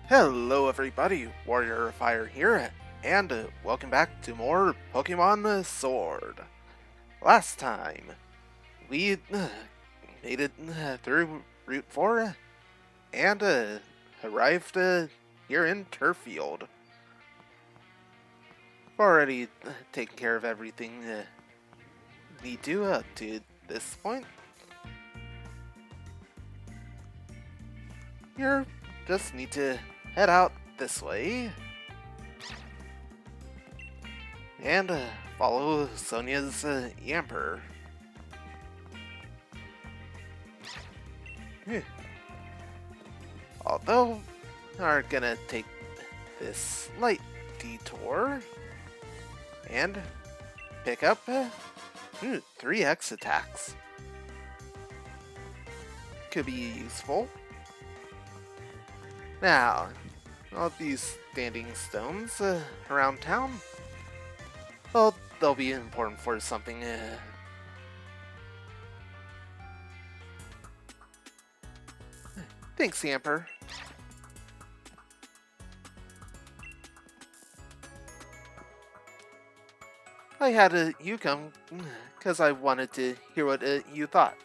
Hello everybody, Warrior of Fire here, and welcome back to more Pokemon Sword. Last time, we made it through Route 4 and arrived here in Turffield. We've already taken care of everything need to this point. You just need to head out this way and follow Sonia's Yamper. Although, we are gonna take this slight detour and pick up 3x attacks. Could be useful. Now, all these standing stones around town, well, they'll be important for something. Thanks, Yamper. I had you come because I wanted to hear what you thought.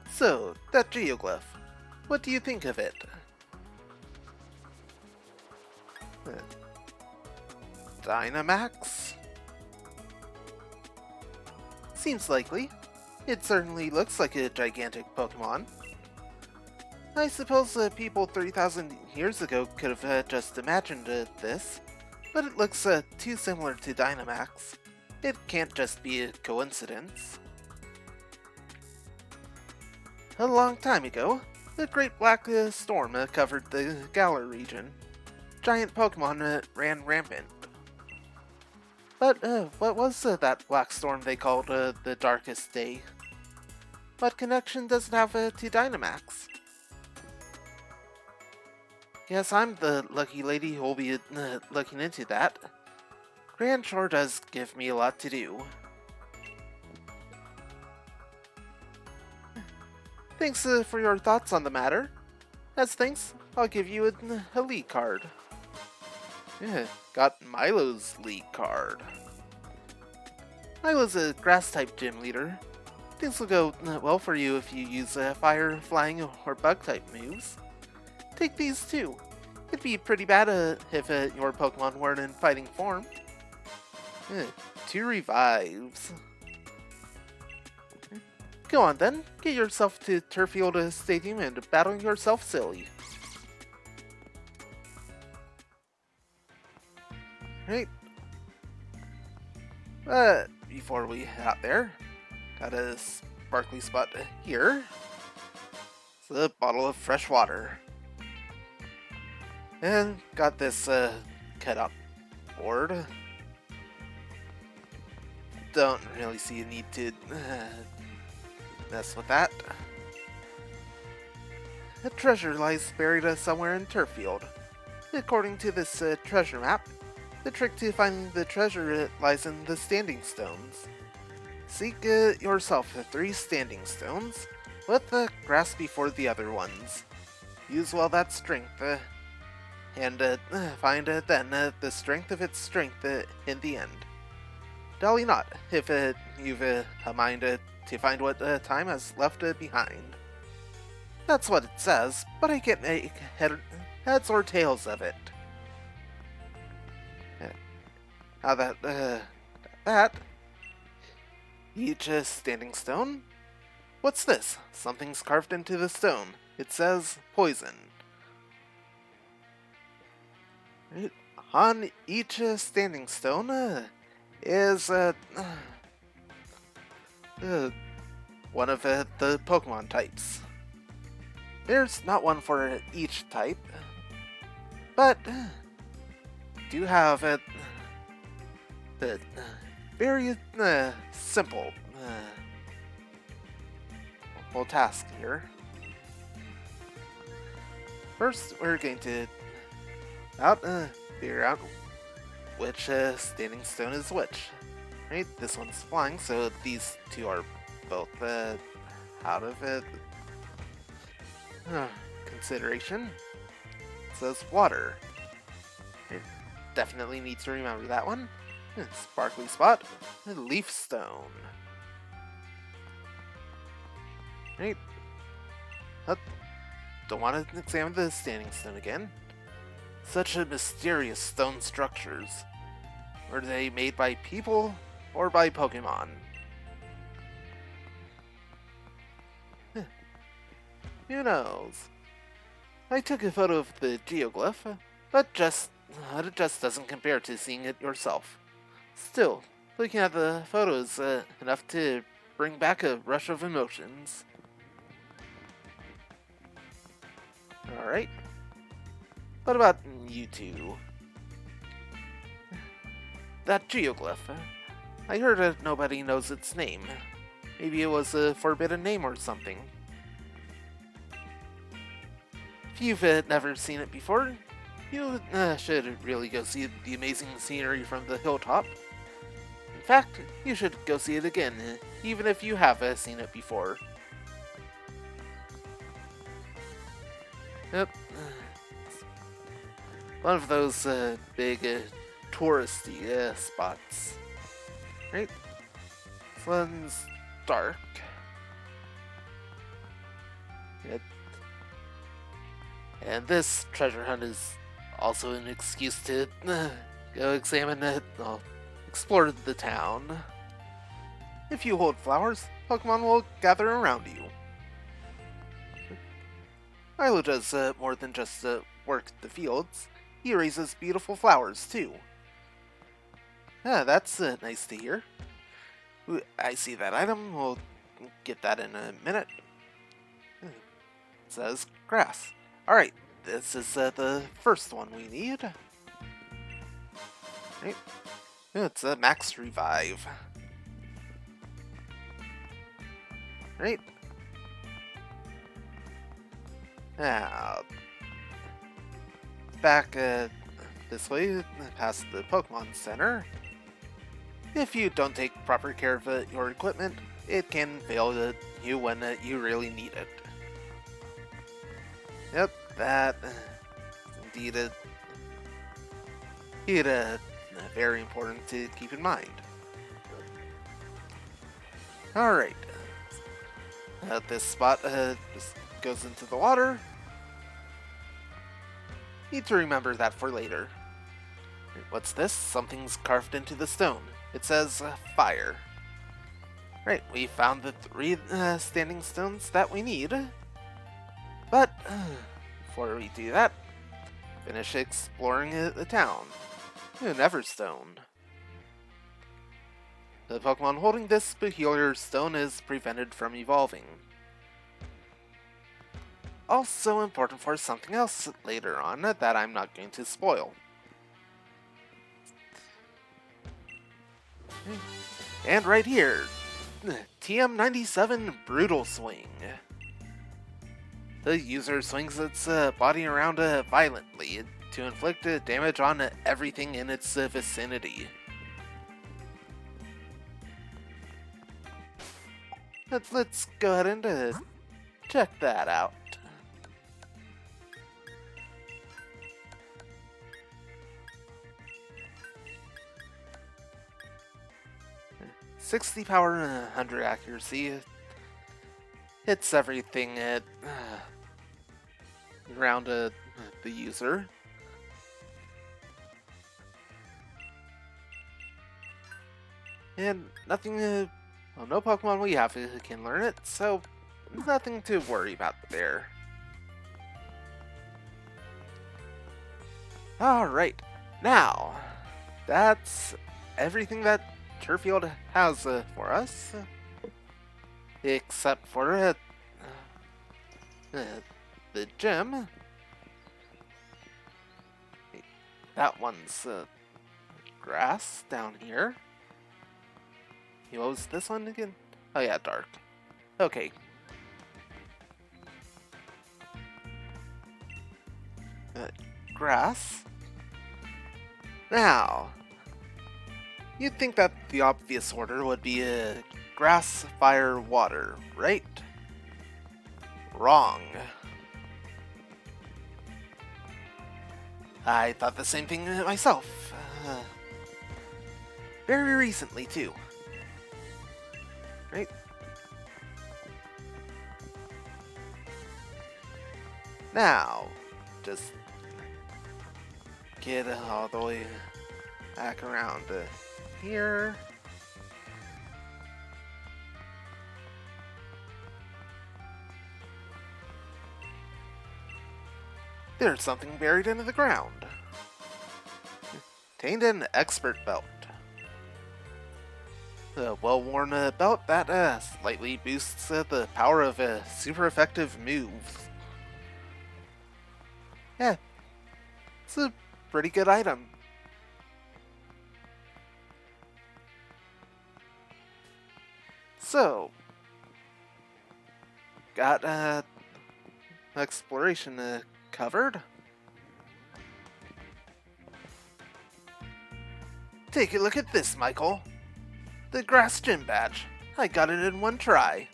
So, that geoglyph, what do you think of it? Dynamax? Seems likely. It certainly looks like a gigantic Pokemon. I suppose people 3,000 years ago could have just imagined this, but it looks too similar to Dynamax. It can't just be a coincidence. A long time ago, the Great Black Storm covered the Galar region. Giant Pokemon ran rampant. But what was that black storm they called the Darkest Day? What connection does it have to Dynamax? Guess I'm the lucky lady who'll be looking into that. Grand sure does give me a lot to do. Thanks for your thoughts on the matter. As thanks, I'll give you a league card. Yeah, got Milo's league card. Milo's a grass-type gym leader. Things will go well for you if you use fire, flying, or bug-type moves. Take these too. It'd be pretty bad if your Pokemon weren't in fighting form. 2 revives. Go on then, get yourself to Turffield Stadium and battle yourself silly. Right. Before we head out there, got a sparkly spot here. It's a bottle of fresh water. And got this cut up board. Don't really see a need to mess with that. A treasure lies buried somewhere in Turffield. According to this treasure map, the trick to finding the treasure lies in the standing stones. Seek yourself 3 standing stones, with grass before the other ones. Use well that strength, and find then the strength of its strength in the end. Dally not, if you've a mind to find what time has left behind. That's what it says, but I can't make heads or tails of it. How that. Each standing stone? What's this? Something's carved into the stone. It says poison. On each standing stone is one of the Pokemon types. There's not one for each type, but do have the very simple whole task here. First, we're going to figure out which standing stone is which. Right, this one's flying, so these two are both out of it. Consideration. It says water. It definitely needs to remember that one. Sparkly spot. Leaf stone. Right. Don't want to examine the standing stone again. Such a mysterious stone structures. Were they made by people or by Pokemon? Who knows? I took a photo of the geoglyph, but it just doesn't compare to seeing it yourself. Still, looking at the photo is enough to bring back a rush of emotions. Alright. What about you two? That geoglyph. I heard that nobody knows its name. Maybe it was a forbidden name or something. If you've never seen it before, you should really go see the amazing scenery from the hilltop. In fact, you should go see it again, even if you have seen it before. Yep. One of those big touristy spots. Right? This one's dark. And this treasure hunt is also an excuse to go examine it, explore the town. If you hold flowers, Pokemon will gather around you. Milo does more than just work the fields. He raises beautiful flowers too. That's nice to hear. I see that item. We'll get that in a minute. It says grass. Alright, this is the first one we need. Right. It's a max revive. Right. Now, back this way, past the Pokemon Center. If you don't take proper care of your equipment, it can fail you when you really need it. Yep, that indeed very important to keep in mind. Alright. This spot just goes into the water. Need to remember that for later. What's this? Something's carved into the stone. It says fire. Right, we found the 3 standing stones that we need. But before we do that, finish exploring the town. Neverstone. The Pokemon holding this peculiar stone is prevented from evolving. Also important for something else later on that I'm not going to spoil. And right here, TM97 Brutal Swing. The user swings its body around violently to inflict damage on everything in its vicinity. Let's go ahead and check that out. "60 power and 100 accuracy. Hits everything around the user. And nothing, well, no Pokemon we have can learn it, so nothing to worry about there. Alright, now, that's everything that Turffield has for us, except for the gym. That one's grass down here. What was this one again? Oh yeah, dark. Okay. Grass. Now, you'd think that the obvious order would be grass, fire, water, right? Wrong. I thought the same thing myself. Very recently, too. Right? Now, just get all the way back around here. There's something buried into the ground. Contained an expert belt. A well-worn belt that slightly boosts the power of super effective moves. Yeah, it's a pretty good item. So, got exploration covered. Take a look at this, Michael. The grass gym badge. I got it in one try.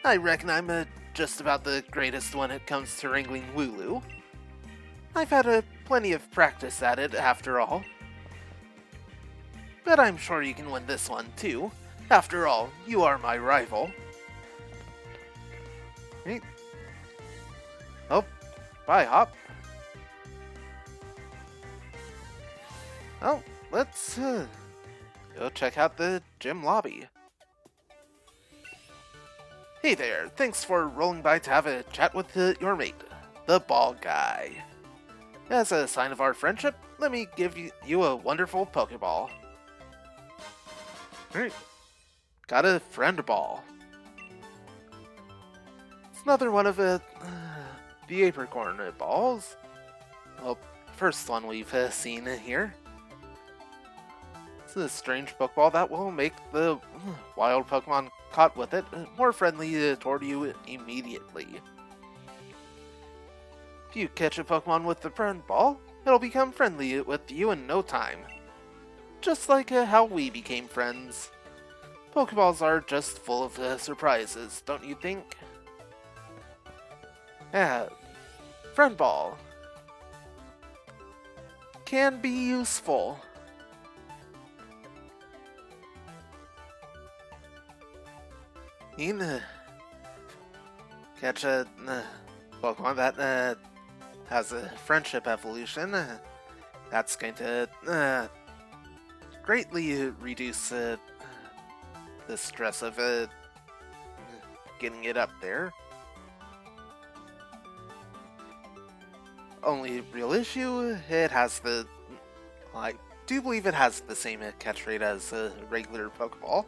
I reckon I'm just about the greatest when it comes to wrangling Wooloo. I've had plenty of practice at it, after all. But I'm sure you can win this one, too. After all, you are my rival. Right. Oh, bye, Hop. Oh, let's go check out the gym lobby. Hey there, thanks for rolling by to have a chat with your mate, the ball guy. As a sign of our friendship, let me give you a wonderful Pokeball. Alright, got a friend ball. It's another one of the apricorn balls. Well, first one we've seen here. It's a strange Pokeball that will make the wild Pokemon caught with it more friendly toward you immediately. If you catch a Pokemon with the friend ball, it'll become friendly with you in no time. Just like how we became friends. Pokeballs are just full of surprises, don't you think? Friend ball can be useful. You can catch a Pokemon that has a friendship evolution. That's going to greatly reduce the stress of getting it up there. Only real issue, it has I do believe it has the same catch rate as a regular Pokeball.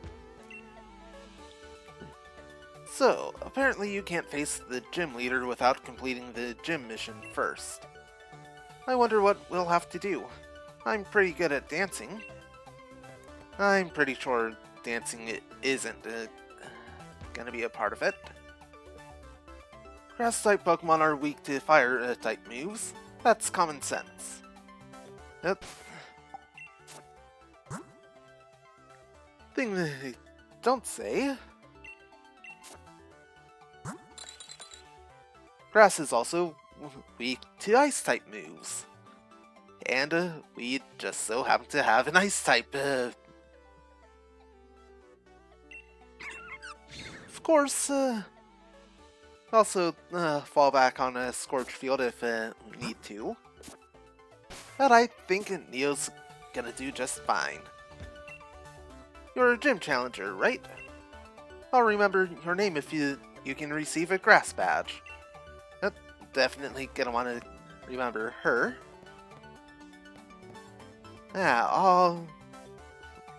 So, apparently you can't face the gym leader without completing the gym mission first. I wonder what we'll have to do. I'm pretty good at dancing. I'm pretty sure dancing isn't gonna be a part of it. Grass-type Pokemon are weak to Fire-type moves. That's common sense. Yep. Thing they don't say. Grass is also weak to Ice-type moves. And we just so happen to have an Ice-type. Of course, also fall back on a Scorch Field if we need to. But I think Neo's gonna do just fine. You're a gym challenger, right? I'll remember your name if you can receive a grass badge. Definitely gonna want to remember her. Yeah, all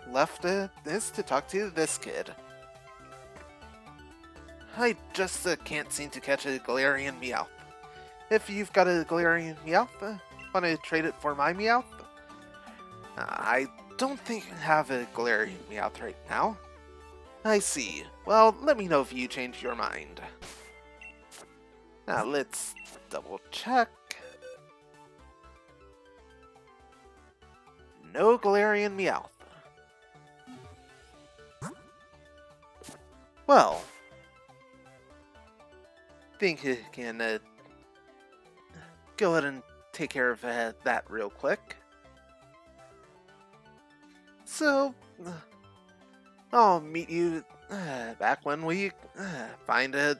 left is to talk to this kid. I just can't seem to catch a Galarian Meowth. If you've got a Galarian Meowth, want to trade it for my Meowth? I don't think I have a Galarian Meowth right now. I see. Well, let me know if you change your mind. Now let's double check. No Galarian Meowth. Well, think you can go ahead and take care of that real quick. So, I'll meet you back when we find a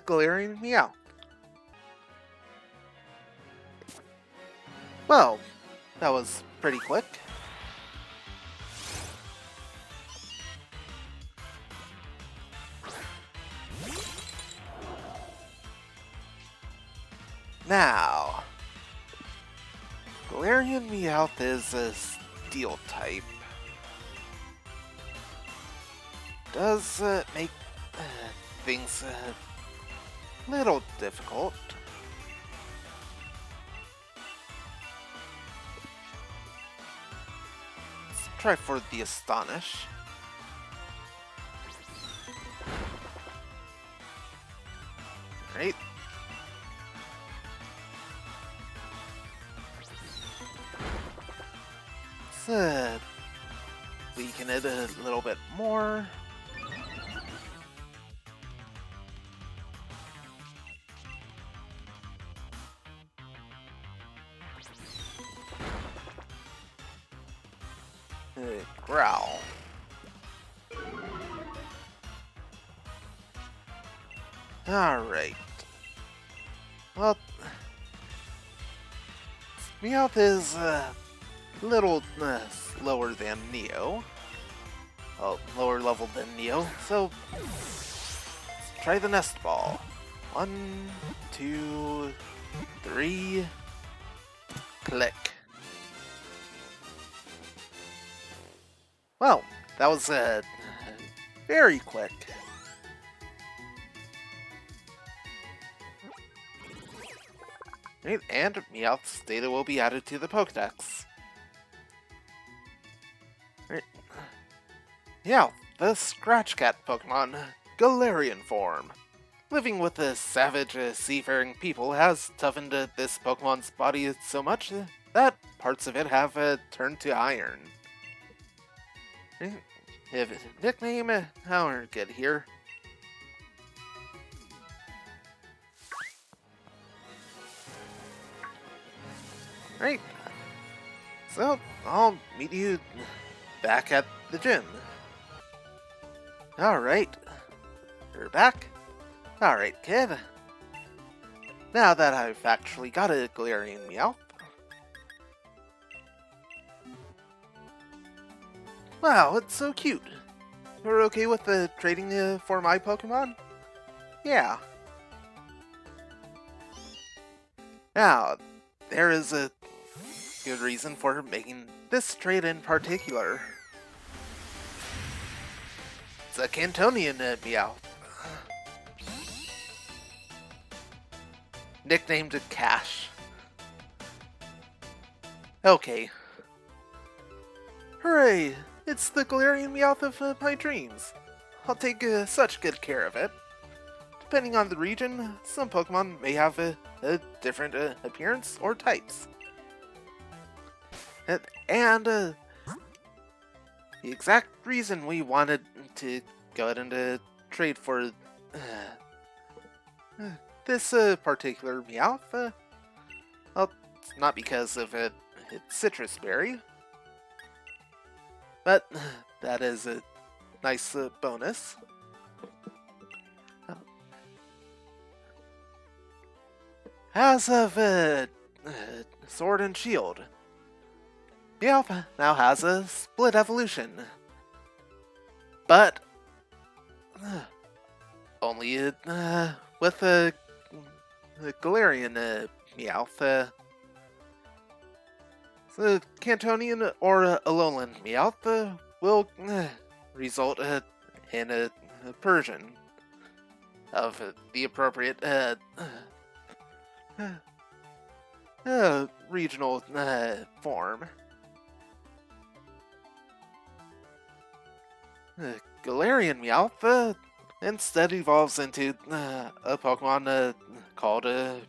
Galarian Meow. Well, that was pretty quick. Now, Galarian Meowth is a Steel type. Does make things a little difficult. Let's try for the Astonish. Right. Let's weaken it a little bit more. Growl. Alright. Well, Meowth is a little slower than Neo. Well, lower level than Neo, so let's try the Nest Ball. 1, 2, 3, click. Well, that was very quick. Right, and Meowth's data will be added to the Pokédex. Right. Meowth, the Scratch Cat Pokemon, Galarian form. Living with the savage seafaring people has toughened this Pokemon's body so much that parts of it have turned to iron. If nickname, how are get here? Right. So I'll meet you back at the gym. Alright. You're back? Alright, kid. Now that I've actually got a Galarian Meowth. Wow, it's so cute. You're okay with trading for my Pokemon? Yeah. Now, there is a good reason for making this trade in particular. It's a Cantonian Meowth. Nicknamed Cash. Okay. Hooray! It's the Galarian Meowth of my dreams. I'll take such good care of it. Depending on the region, some Pokemon may have a different appearance or types. And the exact reason we wanted to go ahead and trade for this particular Meowth, well, it's not because of its citrus berry, but that is a nice bonus. As of Sword and Shield, Meowth now has a split evolution, but only with a Galarian Meowth. The Cantonian or Alolan Meowth will result in a Persian of the appropriate regional form. Galarian Meowth instead evolves into a Pokemon called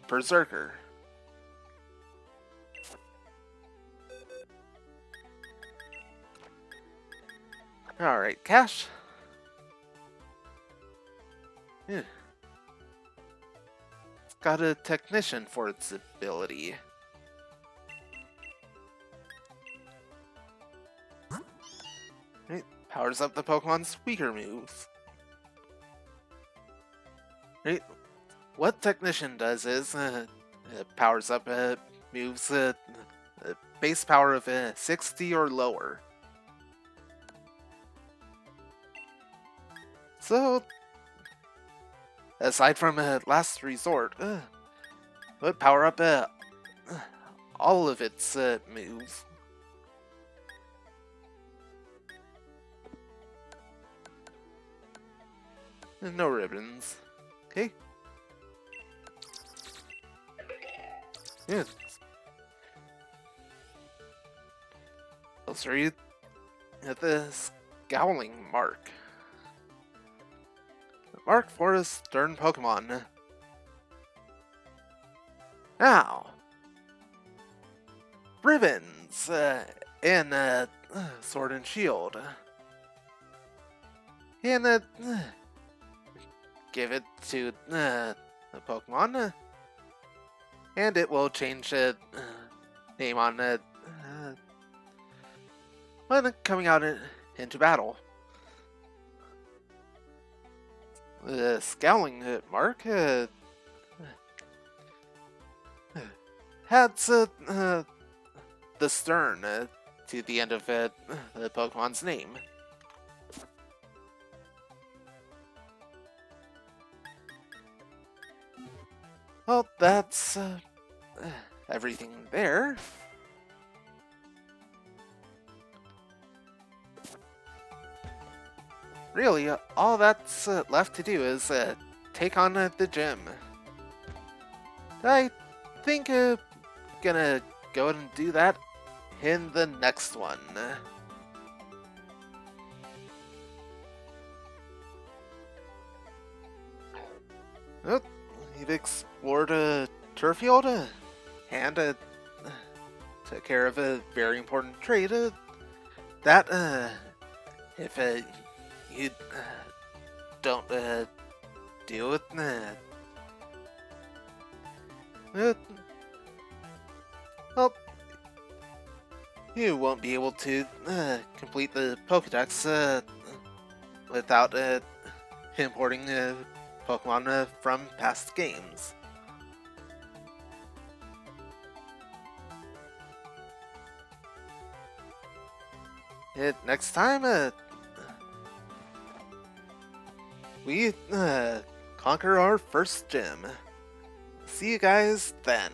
Berserker. Alright, Cash. got a technician for its ability. Right, powers up the Pokemon's weaker moves. Right, what technician does is it powers up moves base power of 60 or lower. So, aside from last resort, would power up all of its moves. No ribbons. Okay. Yeah. Let's read at the Scowling Mark. Mark for a stern Pokemon. Now, ribbons and Sword and Shield. And give it to the Pokemon, and it will change name on when coming out into battle. The Scowling Mark adds the stern to the end of the Pokemon's name. Well, that's everything there. Really, all that's left to do is take on the gym. I think gonna go ahead and do that in the next one. Oh, you've explored Turffield and took care of a very important trade. That if you don't deal with well, you won't be able to complete the Pokedex without importing Pokemon from past games. Next time, we conquer our first gym. See you guys then.